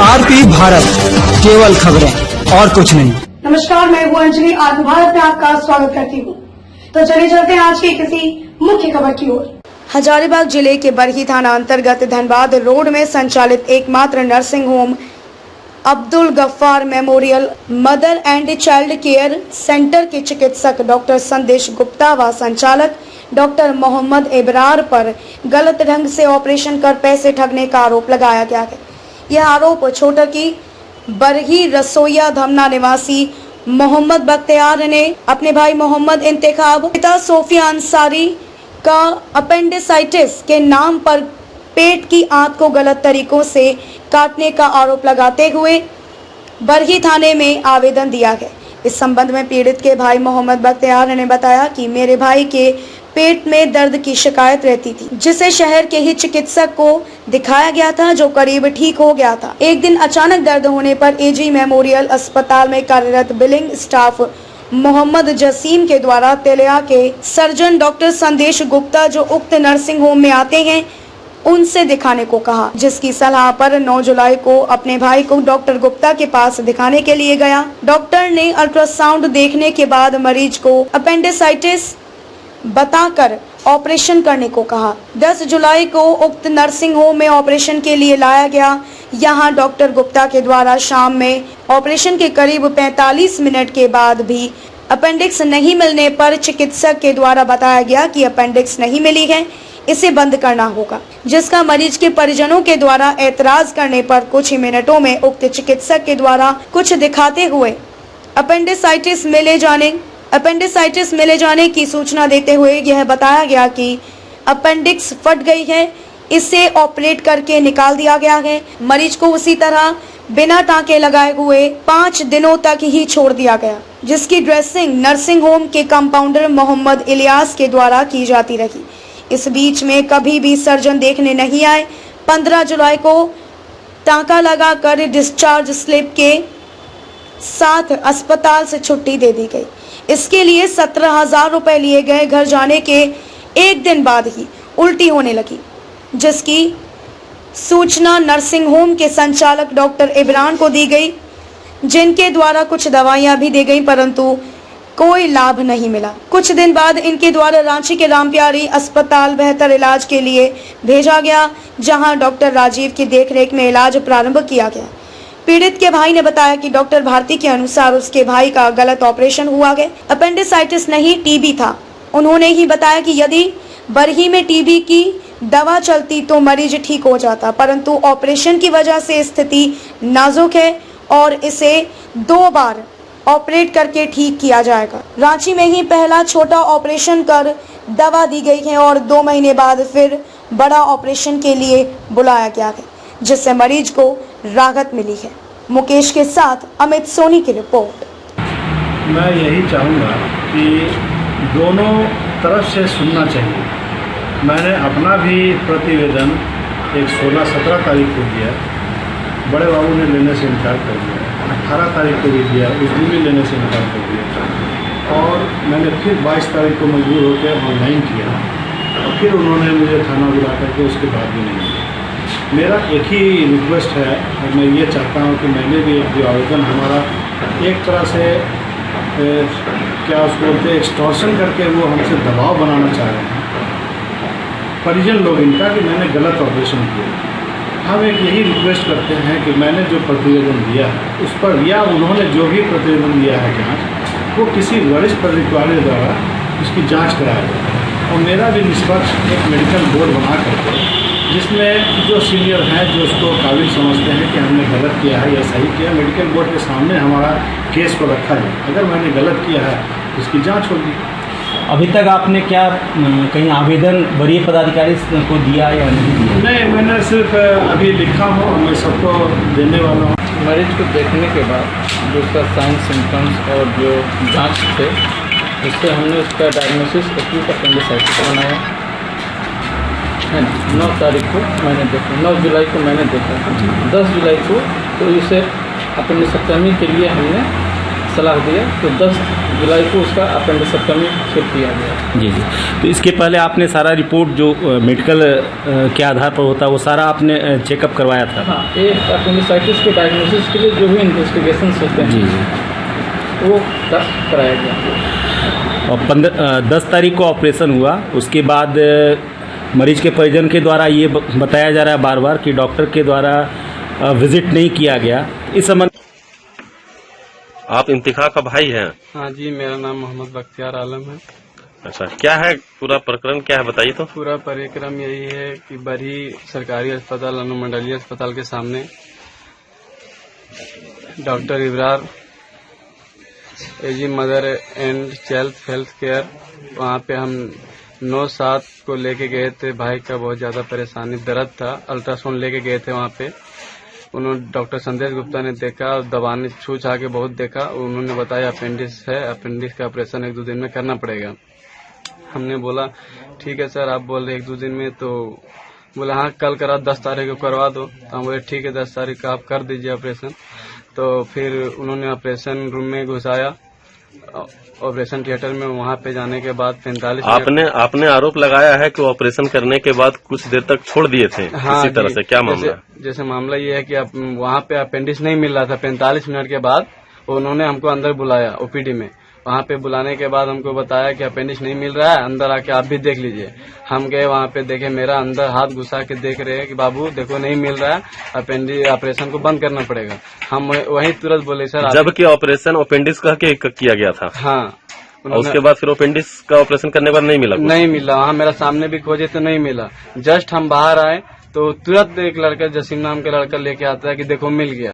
RP Bharat, केवल खबरें और कुछ नहीं। नमस्कार, मैं हूँ अंजलि। आरपी भारत में आपका स्वागत करती हूँ। तो चलिए चलते हैं आज की किसी मुख्य खबर की ओर। हजारीबाग जिले के बरही थाना अंतर्गत धनबाद रोड में संचालित एकमात्र nursing home Abdul Gaffar memorial mother and child care centre के चिकित्सक डॉक्टर संदेश गुप्ता व संचालक डॉक्टर मोहम्मद इब्रार पर गलत ढंग से ऑपरेशन कर पैसे ठगने का आरोप लगाया गया है। यह आरोप छोटा की बरही रसोईया धमना निवासी मोहम्मद बख्तियार ने अपने भाई मोहम्मद इंतखाब पिता सोफिया अंसारी का अपेंडिसाइटिस के नाम पर पेट की आंत को गलत तरीकों से काटने का आरोप लगाते हुए बरही थाने में आवेदन दिया है। इस संबंध में पीड़ित के भाई मोहम्मद बख्तियार ने बताया कि मेरे भाई के पेट में दर्द की शिकायत रहती थी, जिसे शहर के ही चिकित्सक को दिखाया गया था, जो करीब ठीक हो गया था। एक दिन अचानक दर्द होने पर एजी मेमोरियल अस्पताल में कार्यरत बिलिंग स्टाफ मोहम्मद जसीम के द्वारा तेलिया के सर्जन डॉक्टर संदेश गुप्ता जो उक्त नर्सिंग होम में आते हैं उनसे दिखाने को कहा, जिसकी सलाह पर 9 जुलाई को अपने भाई को डॉक्टर गुप्ता के पास दिखाने के लिए गया। डॉक्टर ने अल्ट्रासाउंड देखने के बाद मरीज को अपेंडिसाइटिस बताकर ऑपरेशन करने को कहा। 10 जुलाई को उक्त नर्सिंग होम में ऑपरेशन के लिए लाया गया। यहां डॉक्टर गुप्ता के द्वारा शाम में ऑपरेशन के करीब 45 मिनट के बाद भी अपेंडिक्स नहीं मिलने पर चिकित्सक के द्वारा बताया गया कि अपेंडिक्स नहीं मिली है, इसे बंद करना होगा, जिसका मरीज के परिजनों के द्वारा एतराज करने पर कुछ ही मिनटों में उक्त चिकित्सक के द्वारा कुछ दिखाते हुए अपेंडिसाइटिस मिले जाने की सूचना देते हुए यह बताया गया कि अपेंडिक्स फट गई है, इसे ऑपरेट करके निकाल दिया गया है। मरीज को उसी तरह बिना टाँके लगाए हुए 5 दिनों तक ही छोड़ दिया गया, जिसकी ड्रेसिंग नर्सिंग होम के कंपाउंडर मोहम्मद इलियास के द्वारा की जाती रही। इस बीच में कभी भी सर्जन देखने नहीं आए। 15 जुलाई को टाँका लगाकर डिस्चार्ज स्लिप के साथ अस्पताल से छुट्टी दे दी गई। इसके लिए 17,000 रुपए लिए गए। घर जाने के एक दिन बाद ही उल्टी होने लगी, जिसकी सूचना नर्सिंग होम के संचालक डॉक्टर इब्रान को दी गई, जिनके द्वारा कुछ दवाइयां भी दी गई, परंतु कोई लाभ नहीं मिला। कुछ दिन बाद इनके द्वारा रांची के रामप्यारी अस्पताल बेहतर इलाज के लिए भेजा गया, जहां डॉक्टर राजीव की देखरेख में इलाज प्रारंभ किया गया। पीड़ित के भाई ने बताया कि डॉक्टर भारती के अनुसार उसके भाई का गलत ऑपरेशन हुआ है। अपेंडिसाइटिस नहीं, टीबी था। उन्होंने ही बताया कि यदि बरही में टीबी की दवा चलती तो मरीज ठीक हो जाता, परंतु ऑपरेशन की वजह से स्थिति नाजुक है और इसे 2 बार ऑपरेट करके ठीक किया जाएगा। रांची में ही पहला छोटा ऑपरेशन कर दवा दी गई है और 2 महीने बाद फिर बड़ा ऑपरेशन के लिए बुलाया गया है, जिससे मरीज को राहत मिली है। मुकेश के साथ अमित सोनी की रिपोर्ट। मैं यही चाहूँगा कि दोनों तरफ से सुनना चाहिए। मैंने अपना भी प्रतिवेदन एक 16-17 तारीख को दिया, बड़े बाबू ने लेने से इनकार कर दिया। 18 तारीख को भी दिया, उस दिन भी लेने से इनकार कर दिया, और मैंने फिर 22 तारीख को मजबूर होकर ऑनलाइन किया, और फिर उन्होंने मुझे थाना बुला करके उसके बाद भी नहीं दिया। मेरा एक ही रिक्वेस्ट है, और मैं ये चाहता हूँ कि मैंने भी जो आवेदन हमारा एक तरह से क्या उसको बोलते हैं एक्सटॉर्शन करके वो हमसे दबाव बनाना चाह रहे हैं परिजन लोग इनका कि मैंने गलत ऑपरेशन किया। हम एक यही रिक्वेस्ट करते हैं कि मैंने जो प्रतिवेदन दिया है उस पर, या उन्होंने जो भी प्रतिवेदन दिया है जाँच, वो किसी वरिष्ठ अधिकारी द्वारा उसकी जाँच कराया जाए, और मेरा भी निष्पक्ष एक मेडिकल बोर्ड बना करके, जिसमें जो सीनियर हैं जो उसको काबिल समझते हैं कि हमने गलत किया है या सही किया, मेडिकल बोर्ड के सामने हमारा केस को रखा है। अगर मैंने गलत किया है तो उसकी जांच होगी। अभी तक आपने क्या कहीं आवेदन वरीय पदाधिकारी को दिया या नहीं दिया? नहीं, मैंने सिर्फ अभी लिखा हूँ, मैं सबको देने वाला हूँ। मरीज को देखने के बाद जो उसका साइन सिम्टम्स और जो जाँच थे, उससे हमने उसका डायग्नोसिस एक्यूट अपेंडिसाइटिस बनाया है ना। 9 तारीख को मैंने देखा, 9 जुलाई को मैंने देखा, 10 जुलाई को तो इसे अपेंडिसेक्टमी के लिए हमने सलाह दिया, तो 10 जुलाई को उसका अपेंडिसेक्टमी शिफ्ट किया गया। जी जी। तो इसके पहले आपने सारा रिपोर्ट जो मेडिकल के आधार पर होता है वो सारा आपने चेकअप करवाया था? हाँ, एक अपेंडिसाइटिस के डायग्नोसिस के लिए जो भी इन्वेस्टिगेशन होते हैं जी जी। वो कराया गया। और 10 तारीख को ऑपरेशन हुआ, उसके बाद मरीज के परिजन के द्वारा ये बताया जा रहा है बार बार कि डॉक्टर के द्वारा विजिट नहीं किया गया। इस संबंध आप इंतिखा का भाई हैं? हाँ जी, मेरा नाम मोहम्मद बख्तियार आलम है। अच्छा, क्या है पूरा प्रकरण, क्या है बताइए तो। पूरा कार्यक्रम यही है कि बरही सरकारी अस्पताल अनुमंडलीय अस्पताल के सामने doctor Ibrar AG mother and child health care, वहाँ पे हम 9/7 को लेके गए थे। भाई का बहुत ज्यादा परेशानी, दर्द था, अल्ट्रासाउंड लेके गए थे वहाँ पे। उन्होंने डॉक्टर संदेश गुप्ता ने देखा, दबाने छू छा के बहुत देखा। उन्होंने बताया अपेंडिक्स है, अपेंडिक्स का ऑपरेशन 1-2 दिन में करना पड़ेगा। हमने बोला ठीक है सर, आप बोल रहे 1-2 दिन में, तो बोला हाँ कल करा, 10 तारीख को करवा दो। तो हम बोले ठीक है 10 तारीख का आप कर दीजिए ऑपरेशन। तो फिर उन्होंने ऑपरेशन रूम में घुसाया, ऑपरेशन थिएटर में। वहाँ पे जाने के बाद 45 आपने आरोप लगाया है कि ऑपरेशन करने के बाद कुछ देर तक छोड़ दिए थे। हाँ, इसी तरह से क्या मामला? जैसे मामला ये है कि वहाँ पे अपेंडिक्स नहीं मिल रहा था। 45 मिनट के बाद उन्होंने हमको अंदर बुलाया ओपीडी में। वहाँ पे बुलाने के बाद हमको बताया कि अपेंडिक्स नहीं मिल रहा है, अंदर आके आप भी देख लीजिए। हम गए वहाँ पे, देखे मेरा अंदर हाथ घुसा के देख रहे हैं कि बाबू देखो नहीं मिल रहा है, अपेंडिक्स ऑपरेशन को बंद करना पड़ेगा। हम वहीं तुरंत बोले सर, जबकि ऑपरेशन अपेंडिक्स कह के किया गया था। हाँ, उसके बाद फिर अपेंडिक्स का ऑपरेशन करने के बाद नहीं मिला? नहीं मिला। वहाँ मेरा सामने भी खोजे तो नहीं मिला। जस्ट हम बाहर आए तो तुरंत एक लड़का, जसीम नाम का लड़का लेके आता है कि देखो मिल गया।